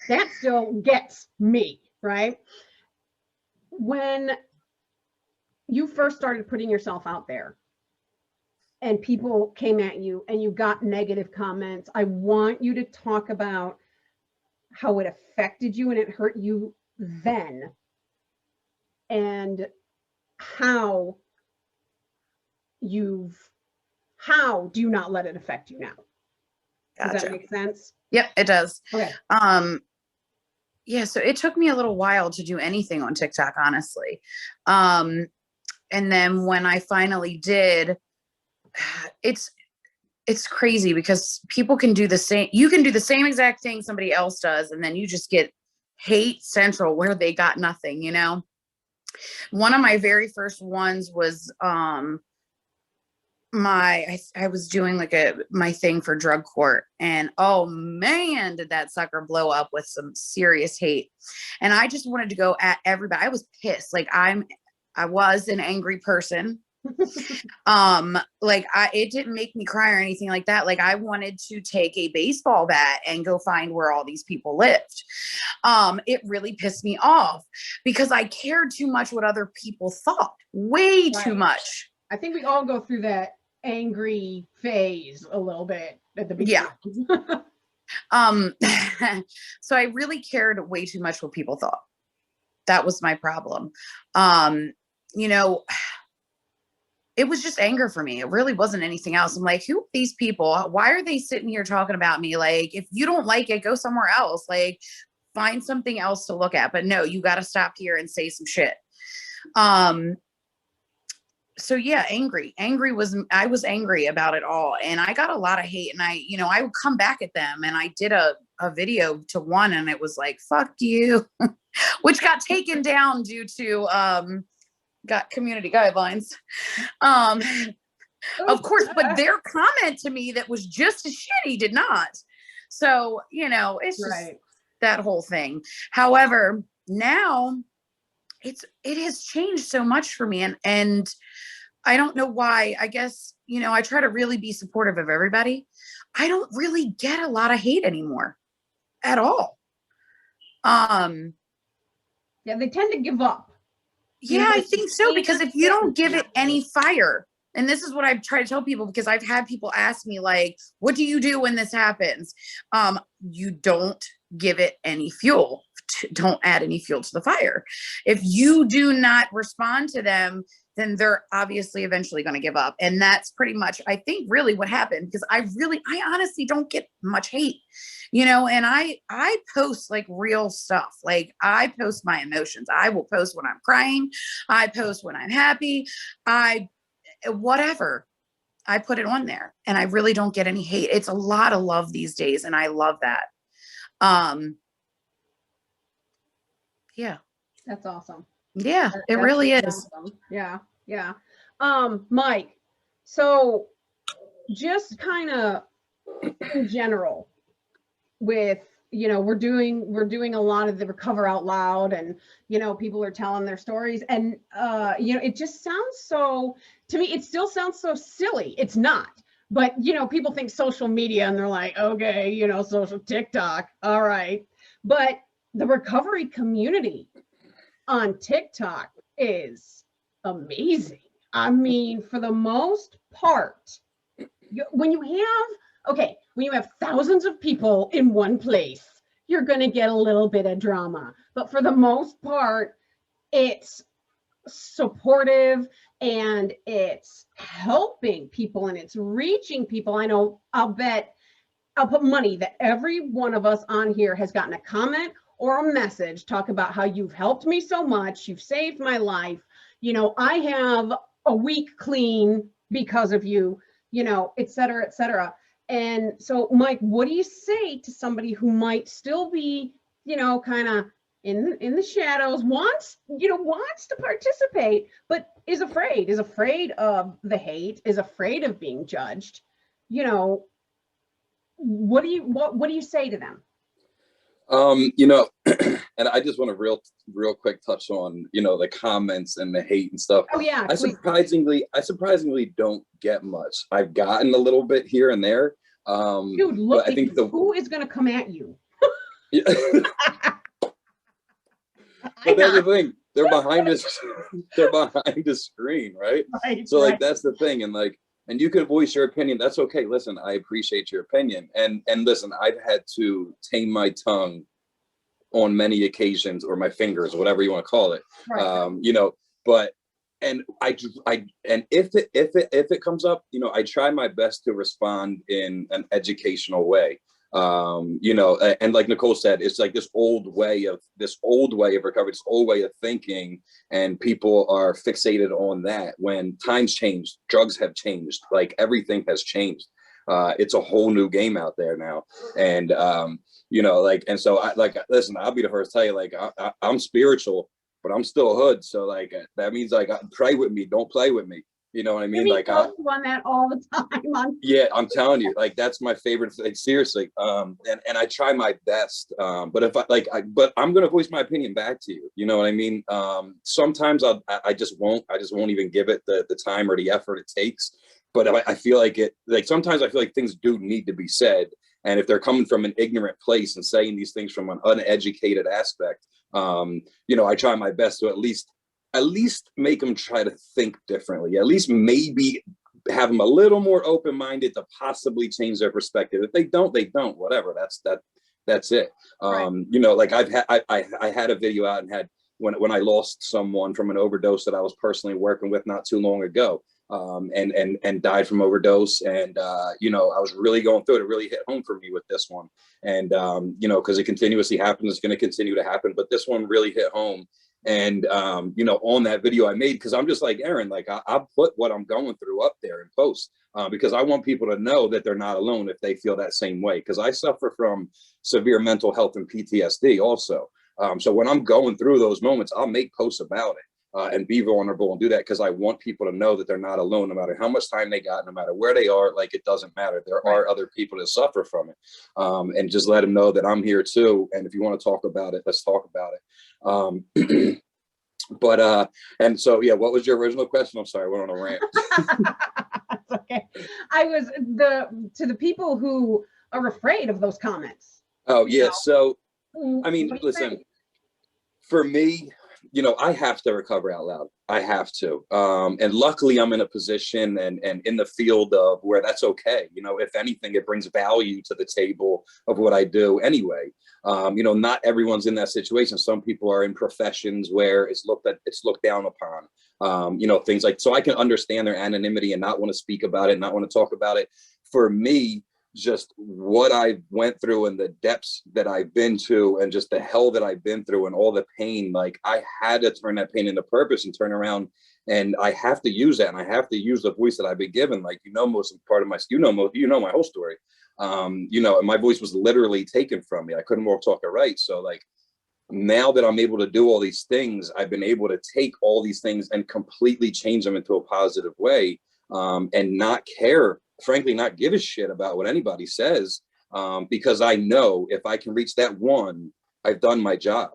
Speaker 1: That still gets me, right? When you first started putting yourself out there and people came at you and you got negative comments, I want you to talk about how it affected you and it hurt you then, and how do you not let it affect you now? Does
Speaker 4: Gotcha.
Speaker 1: that make sense?
Speaker 4: Yep, it does.
Speaker 1: Okay.
Speaker 4: Yeah, so it took me a little while to do anything on TikTok, honestly. And then when I finally did, it's crazy because people can do the same. You can do the same exact thing somebody else does, and then you just get hate central where they got nothing, you know? One of my very first ones was I was doing like my thing for drug court, and oh man, did that sucker blow up with some serious hate. And I just wanted to go at everybody. I was pissed. Like I was an angry person. It didn't make me cry or anything like that. Like I wanted to take a baseball bat and go find where all these people lived. It really pissed me off because I cared too much what other people thought, way too much.
Speaker 1: I think we all go through that angry phase a little bit at the beginning.
Speaker 4: Yeah. So I really cared way too much what people thought. That was my problem. You know, it was just anger for me. It really wasn't anything else. I'm like, who are these people? Why are they sitting here talking about me? Like, if you don't like it, go somewhere else. Like, find something else to look at. But no, you got to stop here and say some shit. So yeah, I was angry about it all. And I got a lot of hate, and I would come back at them, and I did a video to one, and it was like, fuck you, which got taken down due to, got community guidelines. Of course, but their comment to me that was just as shitty did not. So, it's just that whole thing. However, now it has changed so much for me, and I don't know why. I guess, I try to really be supportive of everybody. I don't really get a lot of hate anymore at all.
Speaker 1: Yeah, they tend to give up.
Speaker 4: Yeah, I think so, because if you don't give it any fire, and this is what I try to tell people, because I've had people ask me, like, what do you do when this happens? You don't give it any fuel. Don't add any fuel to the fire. If you do not respond to them, then they're obviously eventually going to give up. And that's pretty much, I think, really what happened, because I honestly don't get much hate, and I post like real stuff. Like I post my emotions. I will post when I'm crying. I post when I'm happy. Whatever. I put it on there, and I really don't get any hate. It's a lot of love these days, and I love that. Yeah.
Speaker 1: That's awesome.
Speaker 4: Yeah, it really is.
Speaker 1: Awesome. Yeah. Yeah. Mike, so just kind of in general with, we're doing a lot of the Recover Out Loud, and, people are telling their stories, and, it just sounds so, to me, it still sounds so silly. It's not, but, people think social media, and they're like, okay, social TikTok. All right. But the recovery community on TikTok is amazing. I mean, for the most part, when you have thousands of people in one place, you're going to get a little bit of drama. But for the most part, it's supportive, and it's helping people, and it's reaching people. I know, I'll put money that every one of us on here has gotten a comment or a message talk about how you've helped me so much. You've saved my life. I have a week clean because of you, et cetera, et cetera. And so, Mike, what do you say to somebody who might still be, kind of in the shadows, wants to participate, but is afraid of the hate, is afraid of being judged? What do you say to them?
Speaker 3: And I just want to real quick touch on, the comments and the hate and stuff.
Speaker 1: Oh yeah.
Speaker 3: I surprisingly don't get much. I've gotten a little bit here and there.
Speaker 1: Dude, look, I think who is going to come at you?
Speaker 3: But that's the thing. They're behind the screen, right? So like, that's the thing. And you can voice your opinion. That's okay. Listen, I appreciate your opinion. And listen, I've had to tame my tongue on many occasions, or my fingers, whatever you want to call it. Right. But and if it comes up, I try my best to respond in an educational way. You know, and like Nicole said, it's like this old way of recovery, this old way of thinking, and people are fixated on that when times change, drugs have changed, like everything has changed. It's a whole new game out there now. And you know, like, and so listen, I'll be the first to tell you, like, I'm spiritual, but I'm still hood. So like, that means like, pray with me, don't play with me. You know what I mean? Like,
Speaker 1: I on that all the time.
Speaker 3: yeah, I'm telling you, like, that's my favorite thing, seriously. And I try my best. But if but I'm going to voice my opinion back to you. You know what I mean? Sometimes I just won't even give it the time or the effort it takes. But I feel like sometimes I feel like things do need to be said. And if they're coming from an ignorant place and saying these things from an uneducated aspect, you know, I try my best to at least make them try to think differently, at least maybe have them a little more open-minded to possibly change their perspective. If they don't, whatever, that's it.
Speaker 1: Right.
Speaker 3: You know, like I had a video out and had when I lost someone from an overdose that I was personally working with not too long ago, and died from overdose. And you know, I was really going through it. It really hit home for me with this one. And you know, because it continuously happens, it's going to continue to happen, but this one really hit home. And you know, on that video I made, because I'm just like Aaron, like I put what I'm going through up there in post, because I want people to know that they're not alone if they feel that same way, because I suffer from severe mental health and PTSD also. So when I'm going through those moments, I'll make posts about it, and be vulnerable and do that, because I want people to know that they're not alone, no matter how much time they got, no matter where they are. Like, it doesn't matter, there are other people that suffer from it, and just let them know that I'm here too. And if you want to talk about it, let's talk about it. But and so, yeah, what was your original question? I'm sorry, I went on a rant.
Speaker 1: That's okay. I was to the people who are afraid of those comments.
Speaker 3: Oh yeah,
Speaker 1: know?
Speaker 3: so I
Speaker 1: What
Speaker 3: mean,
Speaker 1: do you
Speaker 3: listen,
Speaker 1: think?
Speaker 3: for me, you know, I have to recover out loud. I have to. And luckily I'm in a position and in the field of where that's okay. You know, if anything, it brings value to the table of what I do anyway. You know, not everyone's in that situation. Some people are in professions where it's looked down upon. You know, things like, so I can understand their anonymity and not want to speak about it, not want to talk about it. For me, just what I went through and the depths that I've been to and just the hell that I've been through and all the pain, like I had to turn that pain into purpose and turn around, and I have to use that, and I have to use the voice that I've been given. Like, you know, most of part of my, you know my whole story. You know, and my voice was literally taken from me. I couldn't walk, talk, or write. So like, now that I'm able to do all these things, I've been able to take all these things and completely change them into a positive way, and not care, frankly, not give a shit about what anybody says, because I know if I can reach that one, I've done my job.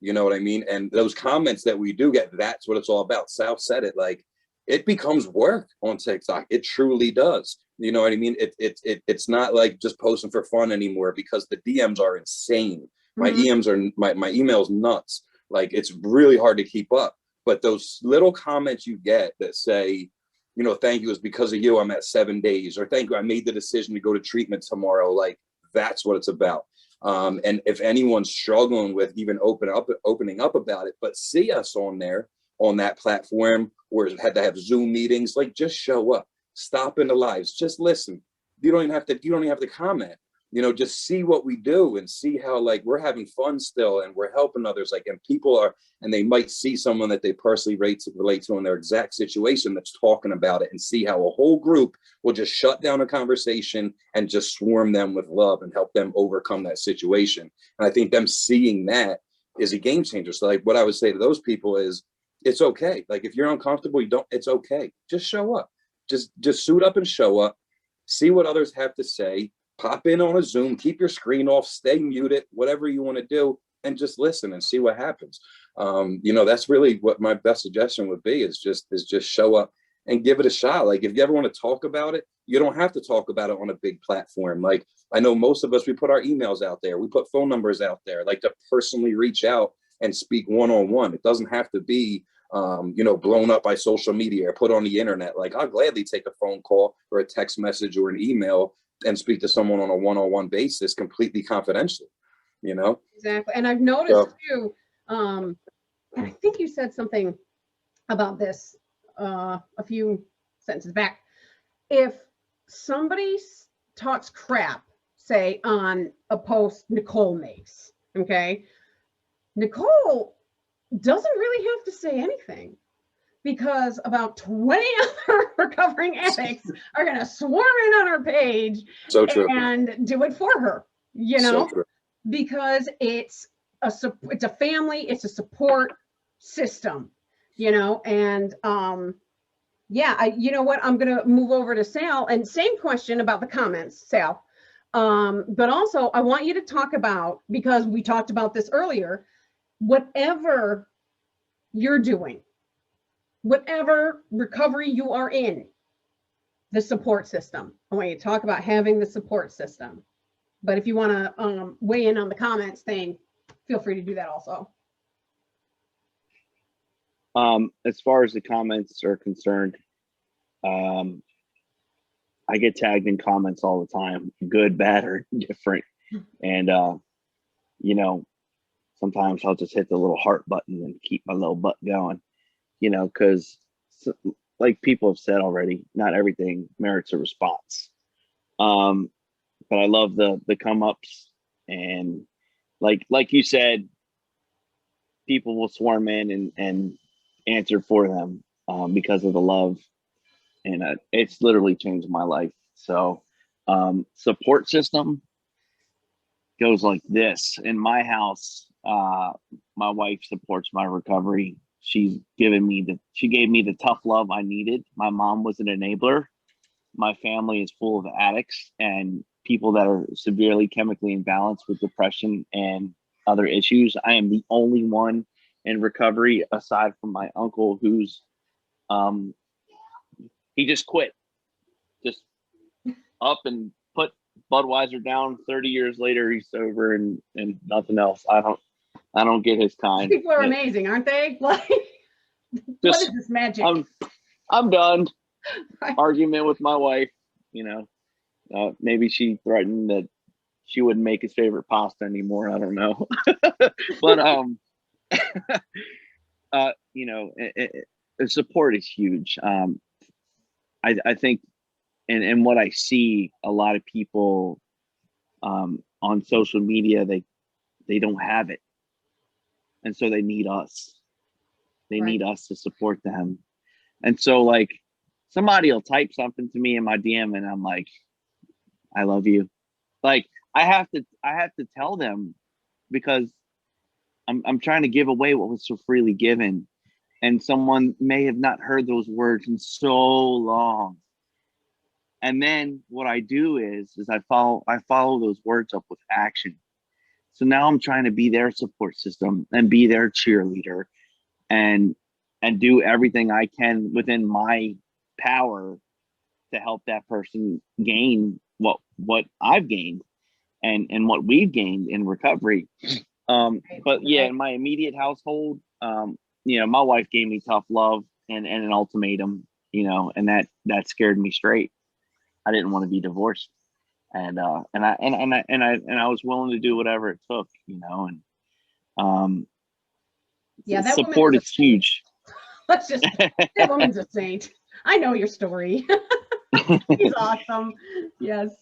Speaker 3: You know what I mean? And those comments that we do get, that's what it's all about. Sal said it, like, it becomes work on TikTok. It truly does. You know what I mean? It's not like just posting for fun anymore, because the DMs are insane. My EMs are my email's nuts. Like, it's really hard to keep up. But those little comments you get that say, you know, thank you, it's because of you I'm at 7 days, or thank you, I made the decision to go to treatment tomorrow. Like, that's what it's about. And if anyone's struggling with even opening up about it, but see us on there, on that platform where it had to have Zoom meetings, like, just show up, stop in the lives, just listen. You don't even have to comment. You know, just see what we do and see how, like, we're having fun still and we're helping others. Like, and people are, and they might see someone that they personally relate to in their exact situation that's talking about it, and see how a whole group will just shut down a conversation and just swarm them with love and help them overcome that situation. And I think them seeing that is a game changer. So like, what I would say to those people is, it's okay. Like, if you're uncomfortable, it's okay. Just show up, just suit up and show up, see what others have to say. Pop in on a Zoom, keep your screen off, stay muted, whatever you want to do, and just listen and see what happens. You know, that's really what my best suggestion would be, is just show up and give it a shot. Like, if you ever want to talk about it, you don't have to talk about it on a big platform. Like, I know most of us, we put our emails out there, we put phone numbers out there, like, to personally reach out and speak one-on-one. It doesn't have to be you know, blown up by social media or put on the internet. Like, I'll gladly take a phone call or a text message or an email and speak to someone on a one-on-one basis, completely confidential, you know?
Speaker 1: Exactly. And I've noticed too, and I think you said something about this a few sentences back. If somebody talks crap, say on a post Nicole makes. Okay. Nicole doesn't really have to say anything because about 20 other recovering addicts are going to swarm in on her page
Speaker 3: So true.
Speaker 1: and do it for her,
Speaker 3: So true.
Speaker 1: because it's a family, it's a support system, and yeah, you know what, I'm going to move over to Sal, and same question about the comments, Sal. But also I want you to talk about, because we talked about this earlier, whatever you're doing, whatever recovery you are in, the support system. I want you to talk about having the support system. But if you want to weigh in on the comments thing, feel free to do that also.
Speaker 5: As far as the comments are concerned, I get tagged in comments all the time, good, bad, or different. And, sometimes I'll just hit the little heart button and keep my little butt going, because like people have said already, not everything merits a response. But I love the come ups, and like you said, people will swarm in and answer for them because of the love, and it's literally changed my life. So support system goes like this. In my house, my wife supports my recovery. She gave me the tough love I needed. My mom was an enabler. My family is full of addicts and people that are severely chemically imbalanced with depression and other issues. I am the only one in recovery aside from my uncle, who's he just quit, just up and put Budweiser down. 30 years later, he's sober and nothing else. I don't get his kind.
Speaker 1: People are amazing, aren't they? Like, what is this magic?
Speaker 5: I'm done.
Speaker 1: Right.
Speaker 5: Argument with my wife, maybe she threatened that she wouldn't make his favorite pasta anymore. I don't know. But support is huge. I think, and what I see, a lot of people on social media, they don't have it, and so they need us. They
Speaker 1: Right.
Speaker 5: need us to support them. And so, like, somebody will type something to me in my DM, and I'm like, I love you. Like, I have to tell them, because I'm trying to give away what was so freely given, and someone may have not heard those words in so long. And then what I do is I follow those words up with action. So now I'm trying to be their support system and be their cheerleader, and do everything I can within my power to help that person gain what I've gained and what we've gained in recovery. But yeah, in my immediate household, my wife gave me tough love and an ultimatum, and that scared me straight. I didn't want to be divorced, and I was willing to do whatever it took,
Speaker 1: Yeah, that
Speaker 5: support is huge.
Speaker 1: Let's just, that woman's a saint. I know your story. He's awesome. Yes.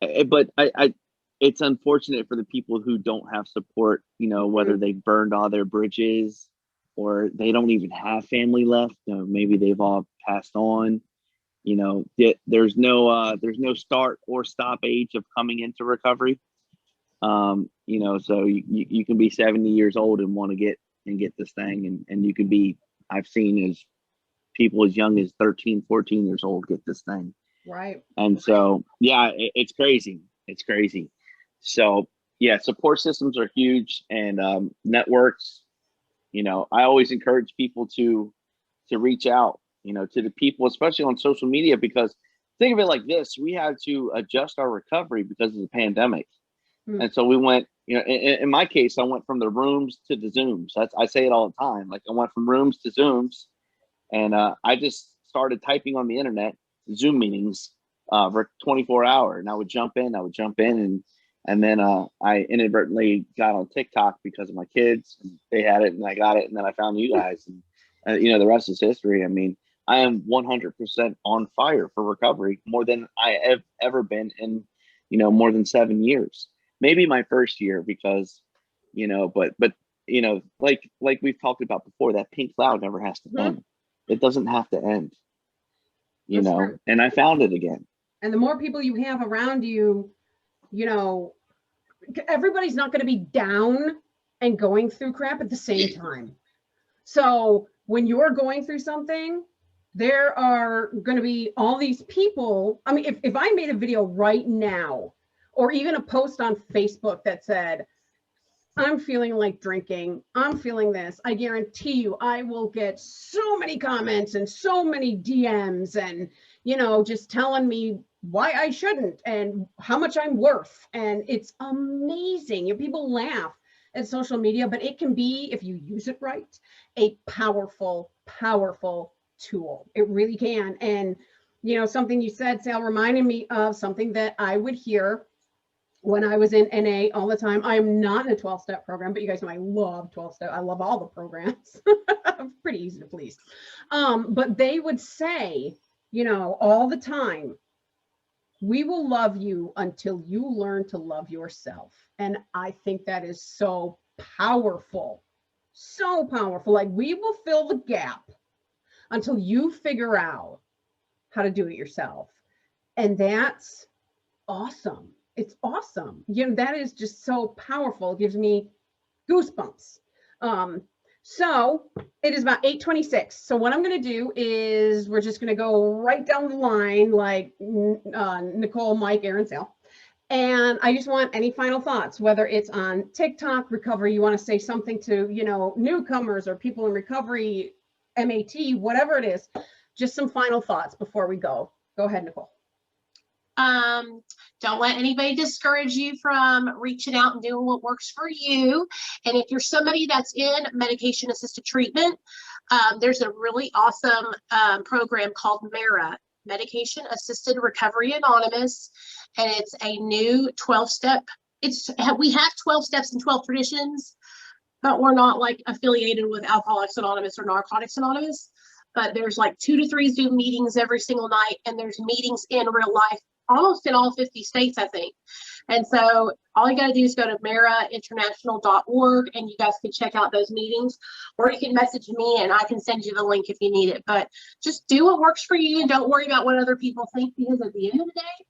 Speaker 5: But I it's unfortunate for the people who don't have support, whether they burned all their bridges or they don't even have family left. Maybe they've all passed on. There's no start or stop age of coming into recovery. So you can be 70 years old and want to get this thing, and you can be, I've seen as people as young as 13, 14 years old get this thing.
Speaker 1: Right.
Speaker 5: And so, yeah, it's crazy. It's crazy. So yeah, support systems are huge, and networks. I always encourage people to reach out, to the people, especially on social media, because think of it like this: we had to adjust our recovery because of the pandemic. And so we went, in my case, I went from the rooms to the Zooms. I say it all the time. Like, I went from rooms to Zooms, and I just started typing on the internet, Zoom meetings for 24 hours. And I would jump in, and then I inadvertently got on TikTok because of my kids. And they had it, and I got it, and then I found you guys, and the rest is history. I mean, I am 100% on fire for recovery, more than I have ever been more than 7 years. Maybe my first year because, but like we've talked about before, that pink cloud never has to end. It doesn't have to end,
Speaker 1: That's true.
Speaker 5: and I found it again.
Speaker 1: And the more people you have around you, everybody's not going to be down and going through crap at the same time. So when you're going through something, there are going to be all these people. I mean, if I made a video right now, or even a post on Facebook that said, I'm feeling like drinking, I'm feeling this, I guarantee you I will get so many comments and so many DMs and, just telling me why I shouldn't and how much I'm worth. And it's amazing. People laugh at social media, but it can be, if you use it right, a powerful, powerful tool. It really can. And, something you said, Sal, reminded me of something that I would hear when I was in NA all the time. I am not in a 12-step program, but you guys know I love 12-step. I love all the programs. I'm pretty easy to please. But they would say, all the time, we will love you until you learn to love yourself. And I think that is so powerful. So powerful. Like, we will fill the gap until you figure out how to do it yourself. And that's awesome. It's awesome. That is just so powerful. It gives me goosebumps. So it is about 8:26. So what I'm going to do is we're just going to go right down the line, like Nicole, Mike, Aaron, Sal. And I just want any final thoughts, whether it's on TikTok recovery, you want to say something to, newcomers or people in recovery, MAT, whatever it is, just some final thoughts before we go. Go ahead, Nicole.
Speaker 2: Don't let anybody discourage you from reaching out and doing what works for you. And if you're somebody that's in medication assisted treatment, there's a really awesome program called MERA, Medication Assisted Recovery Anonymous, and it's a new 12-step. We have 12 steps and 12 traditions, but we're not like affiliated with Alcoholics Anonymous or Narcotics Anonymous. But there's like 2 to 3 Zoom meetings every single night, and there's meetings in real life almost in all 50 states, I think. And so all you got to do is go to marainternational.org and you guys can check out those meetings, or you can message me and I can send you the link if you need it. But just do what works for you and don't worry about what other people think, because at the end of the day,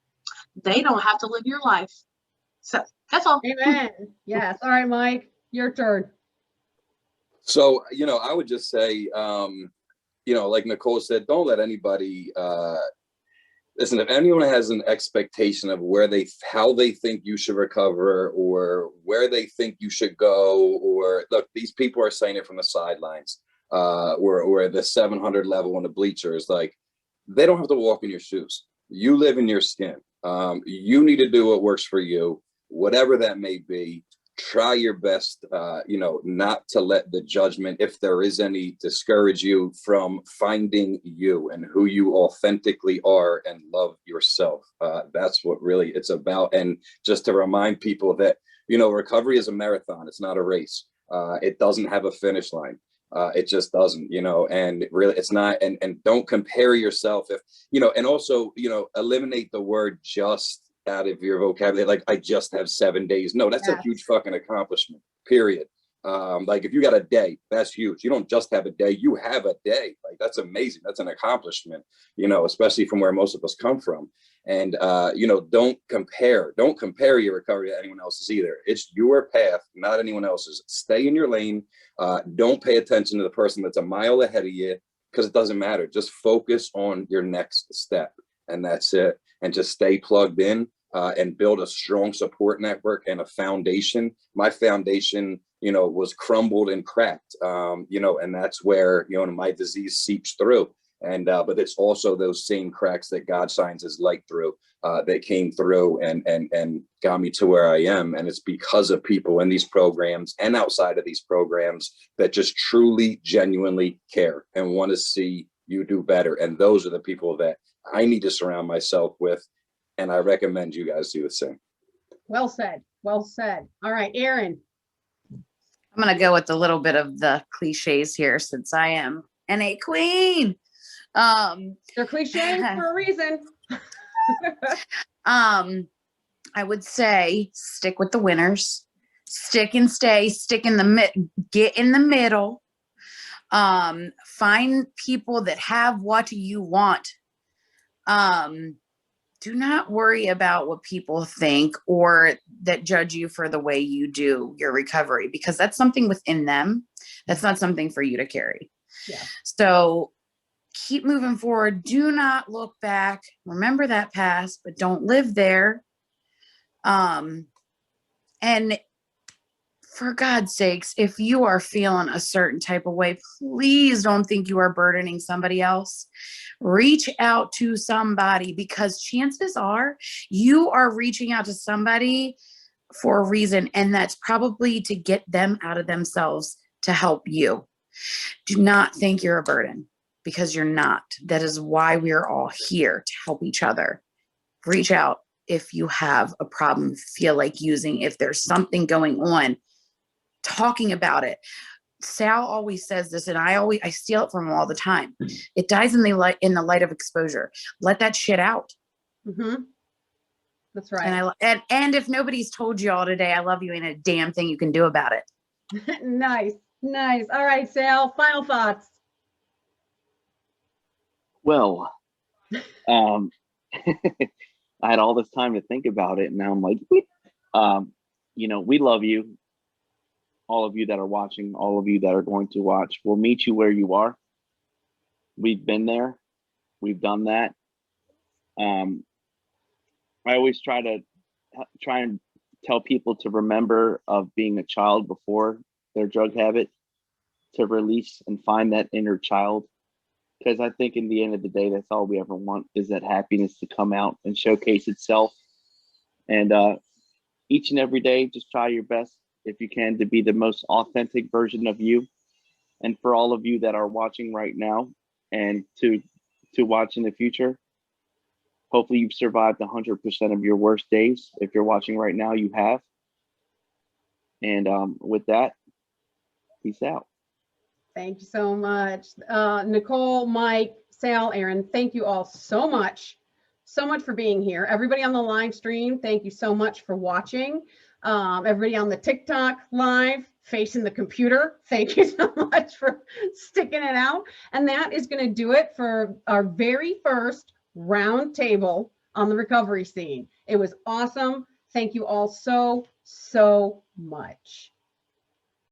Speaker 2: they don't have to live your life. So that's all.
Speaker 1: Amen. Yes. All right, Mike, your turn.
Speaker 3: So, I would just say, like Nicole said, don't let anybody, listen, if anyone has an expectation of how they think you should recover or where they think you should go, or look, these people are saying it from the sidelines, or the 700 level on the bleachers, like, they don't have to walk in your shoes. You live in your skin. You need to do what works for you, whatever that may be. Try your best, not to let the judgment, if there is any, discourage you from finding you and who you authentically are and love yourself. That's what really it's about. And just to remind people that, recovery is a marathon. It's not a race. It doesn't have a finish line. It just doesn't, and really it's not. And don't compare yourself and also, eliminate the word just out of your vocabulary. Like, I just have 7 days. No, that's a huge fucking accomplishment, period. Like, if you got a day, that's huge. You don't just have a day, you have a day. Like, that's amazing. That's an accomplishment, especially from where most of us come from. And don't compare your recovery to anyone else's either. It's your path, not anyone else's. Stay in your lane. Don't pay attention to the person that's a mile ahead of you, because it doesn't matter. Just focus on your next step, and that's it. And just stay plugged in and build a strong support network and a foundation. My foundation, was crumbled and cracked, and that's where, my disease seeps through. And but it's also those same cracks that God shines his light through that came through and got me to where I am. And it's because of people in these programs and outside of these programs that just truly, genuinely care and want to see you do better. And those are the people that I need to surround myself with, and I recommend you guys do the same.
Speaker 1: Well said. Well said. All right, Aaron.
Speaker 4: I'm going to go with a little bit of the cliches here, since I am NA queen.
Speaker 1: They're cliches for a reason.
Speaker 4: I would say stick with the winners, stick and stay, stick in the get in the middle. Find people that have what you want. Do not worry about what people think or that judge you for the way you do your recovery, because that's something within them. That's not something for you to carry.
Speaker 1: Yeah.
Speaker 4: So keep moving forward. Do not look back. Remember that past, but don't live there. And for God's sakes, if you are feeling a certain type of way, please don't think you are burdening somebody else. Reach out to somebody, because chances are you are reaching out to somebody for a reason, and that's probably to get them out of themselves to help you. Do not think you're a burden, because you're not. That is why we are all here, to help each other. Reach out if you have a problem, feel like using, if there's something going on, talking about it. Sal always says this, and I steal it from him all the time. It dies in the light of exposure. Let that shit out.
Speaker 1: Mm-hmm. That's right.
Speaker 4: And if nobody's told you all today, I love you, ain't a damn thing you can do about it.
Speaker 1: Nice. All right, Sal, final thoughts.
Speaker 5: Well, I had all this time to think about it, and now I'm like, we love you. All of you that are watching, all of you that are going to watch, we'll meet you where you are. We've been there. We've done that. I always try and tell people to remember of being a child before their drug habit, to release and find that inner child. Because I think in the end of the day, that's all we ever want, is that happiness to come out and showcase itself. And each and every day, just try your best, if you can, to be the most authentic version of you. And for all of you that are watching right now and to watch in the future, hopefully you've survived 100% of your worst days. If you're watching right now, you have. And with that, peace out.
Speaker 1: Thank you so much. Nicole, Mike, Sal, Aaron, thank you all so much for being here. Everybody on the live stream, thank you so much for watching. Everybody on the TikTok live, facing the computer, thank you so much for sticking it out. And that is going to do it for our very first round table on the recovery scene. It was awesome. Thank you all so much.